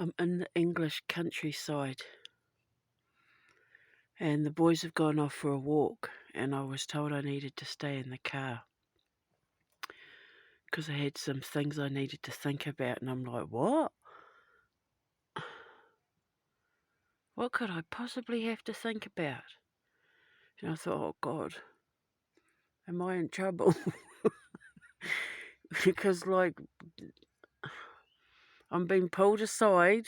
I'm in the English countryside, and the boys have gone off for a walk, and I was told I needed to stay in the car because I had some things I needed to think about, and I'm like, what? What could I possibly have to think about? And I thought, oh God, am I in trouble? Because, I'm being pulled aside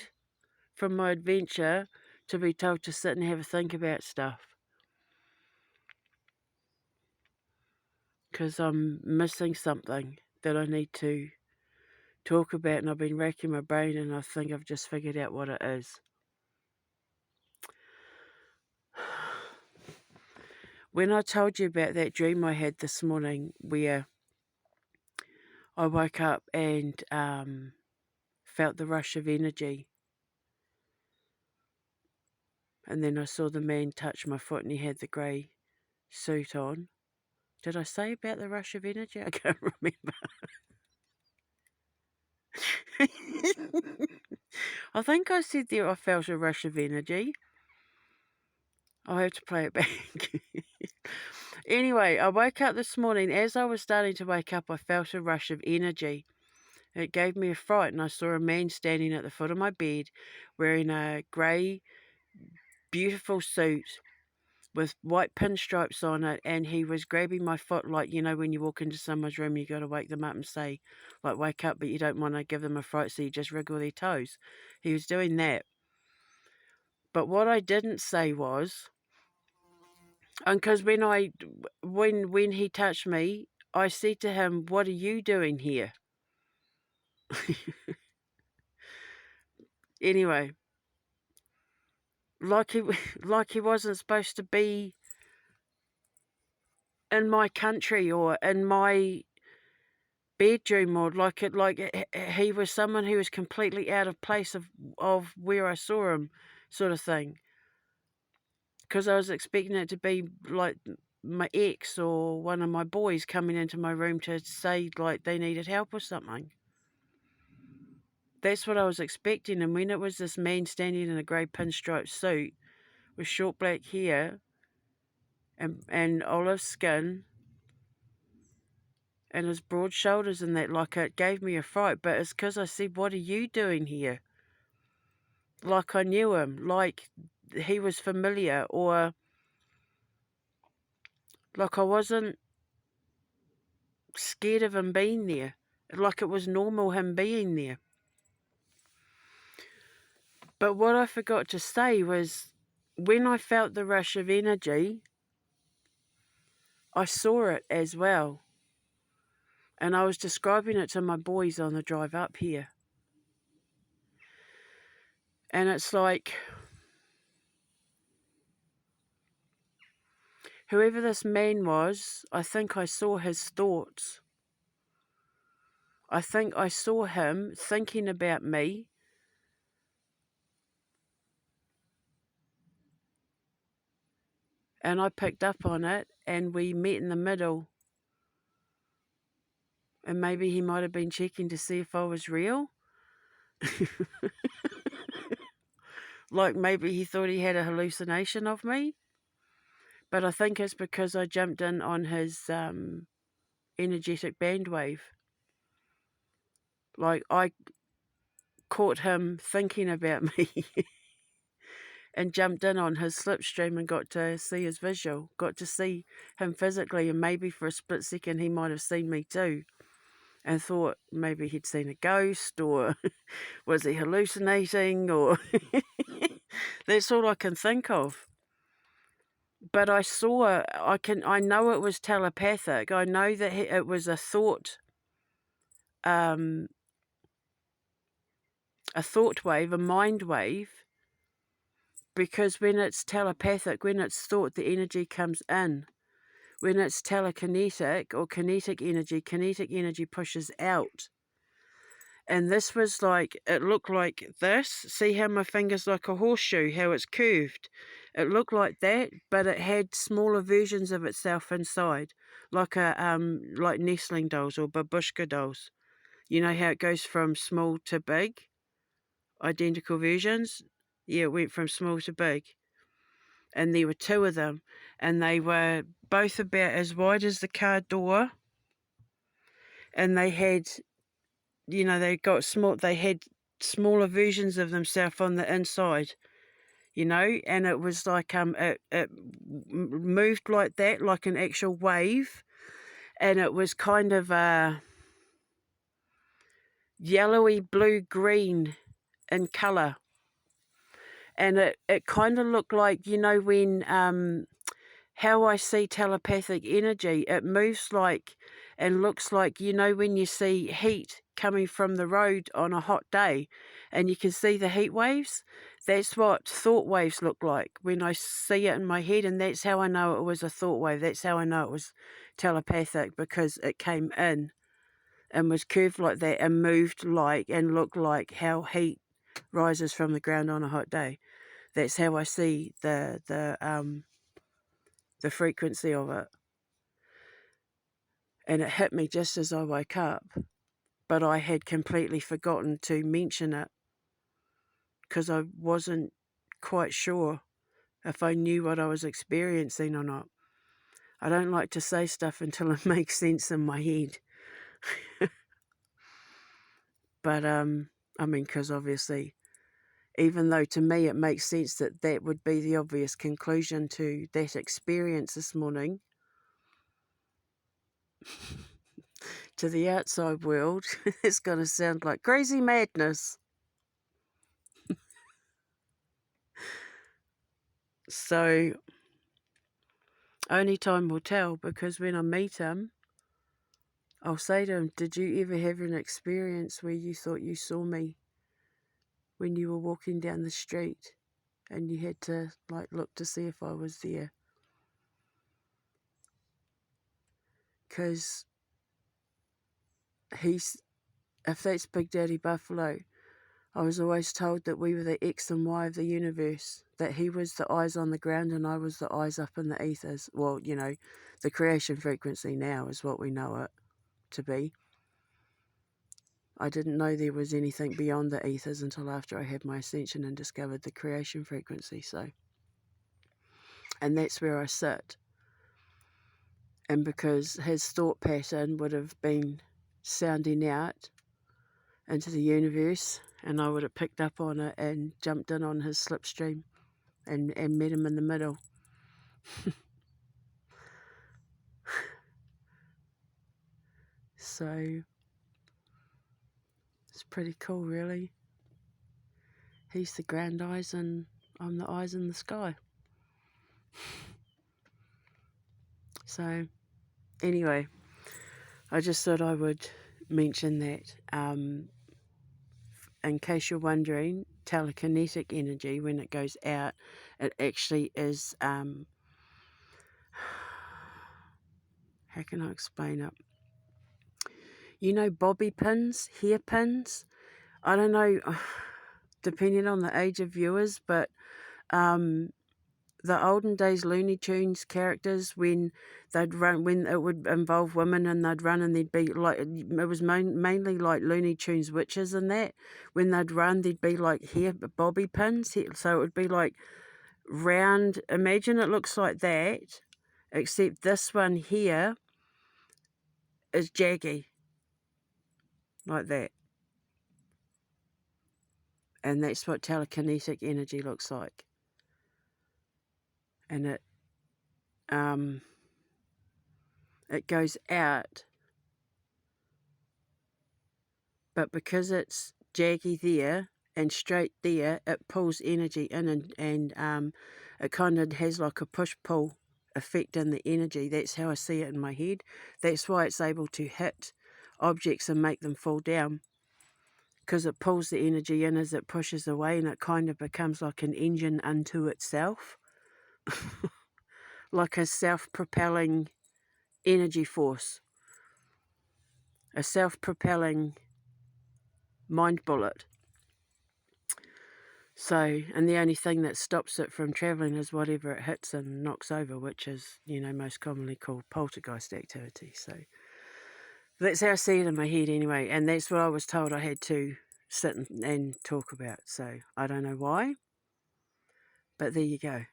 from my adventure to be told to sit and have a think about stuff. Because I'm missing something that I need to talk about, and I've been racking my brain, and I think I've just figured out what it is. When I told you about that dream I had this morning where I woke up and felt the rush of energy, and then I saw the man touch my foot and he had the grey suit on. Did I say about the rush of energy? I can't remember. I think I said there I felt a rush of energy. I'll have to play it back. Anyway, I woke up this morning. As I was starting to wake up, I felt a rush of energy. It gave me a fright, and I saw a man standing at the foot of my bed wearing a grey, beautiful suit with white pinstripes on it, and he was grabbing my foot like, when you walk into someone's room, you got to wake them up and say, like, wake up, but you don't want to give them a fright, so you just wriggle their toes. He was doing that. But what I didn't say was, and because when he touched me, I said to him, "What are you doing here?" Anyway, like he like he wasn't supposed to be in my country or in my bedroom, or he was someone who was completely out of place of where I saw him, sort of thing. Because I was expecting it to be like my ex or one of my boys coming into my room to say like they needed help or something. That's what I was expecting. And when it was this man standing in a grey pinstripe suit with short black hair and olive skin and his broad shoulders and that, like, it gave me a fright. But it's because I said, "What are you doing here?" Like I knew him, like he was familiar, or like I wasn't scared of him being there. Like it was normal him being there. But what I forgot to say was, when I felt the rush of energy, I saw it as well. And I was describing it to my boys on the drive up here. And it's like, whoever this man was, I think I saw his thoughts. I think I saw him thinking about me. And I picked up on it, and we met in the middle. And maybe he might have been checking to see if I was real. Like maybe he thought he had a hallucination of me. But I think it's because I jumped in on his energetic bandwave. Like I caught him thinking about me and jumped in on his slipstream and got to see his visual, got to see him physically, and maybe for a split second he might have seen me too and thought maybe he'd seen a ghost, or was he hallucinating, or that's all I can think of. But I know it was telepathic. I know that it was a thought wave, a mind wave, because when it's telepathic, when it's thought, the energy comes in. When it's telekinetic or kinetic energy pushes out. And this was like, it looked like this. See how my finger's like a horseshoe, how it's curved? It looked like that, but it had smaller versions of itself inside, like like nestling dolls or babushka dolls. You know how it goes from small to big? identical versions. Yeah, it went from small to big. And there were two of them, and they were both about as wide as the car door. And they had, they had smaller versions of themselves on the inside, and it was like it moved like that, like an actual wave, and it was kind of yellowy blue green in colour, and it kind of looked like, when how I see telepathic energy, it moves like and looks like, when you see heat coming from the road on a hot day and you can see the heat waves. That's what thought waves look like when I see it in my head, and that's how I know it was a thought wave. That's how I know it was telepathic, because it came in and was curved like that and moved like and looked like how heat rises from the ground on a hot day. That's how I see the frequency of it. And it hit me just as I woke up, but I had completely forgotten to mention it because I wasn't quite sure if I knew what I was experiencing or not. I don't like to say stuff until it makes sense in my head. But, because obviously, even though to me it makes sense that that would be the obvious conclusion to that experience this morning, to the outside world, it's going to sound like crazy madness. So, only time will tell, because when I meet him, I'll say to him, did you ever have an experience where you thought you saw me when you were walking down the street and you had to look to see if I was there? Because if that's Big Daddy Buffalo, I was always told that we were the X and Y of the universe, that he was the eyes on the ground and I was the eyes up in the ethers. Well, the creation frequency now is what we know it to be. I didn't know there was anything beyond the ethers until after I had my ascension and discovered the creation frequency. And that's where I sit. And because his thought pattern would have been sounding out into the universe, and I would have picked up on it and jumped in on his slipstream and met him in the middle. So it's pretty cool, really. He's the ground eyes and I'm the eyes in the sky. So anyway, I just thought I would mention that. In case you're wondering, telekinetic energy, when it goes out, it actually is, how can I explain it? Bobby pins, hairpins? I don't know, depending on the age of viewers, but the olden days Looney Tunes characters, when they'd run, when it would involve women and they'd run and they'd be like, it was mainly like Looney Tunes witches and that, when they'd run there'd be like hair bobby pins, so it would be like round, imagine it looks like that, except this one here is jaggy, like that. And that's what telekinetic energy looks like. And it goes out, but because it's jaggy there and straight there, it pulls energy in, and it kind of has like a push-pull effect in the energy. That's how I see it in my head. That's why it's able to hit objects and make them fall down, because it pulls the energy in as it pushes away, and it kind of becomes like an engine unto itself, like a self-propelling energy force, a self-propelling mind bullet. So, and the only thing that stops it from travelling is whatever it hits and knocks over, which is, most commonly called poltergeist activity. So that's how I see it in my head anyway. And that's what I was told I had to sit and talk about. So I don't know why, but there you go.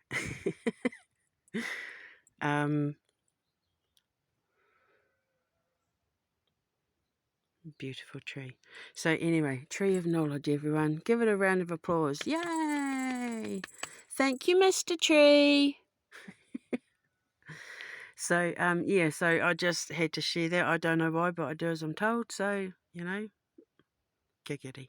Beautiful tree. So anyway, tree of knowledge, everyone. Give it a round of applause. Yay! Thank you, Mr. Tree. So yeah, so I just had to share that. I don't know why, but I do as I'm told. So, giggity.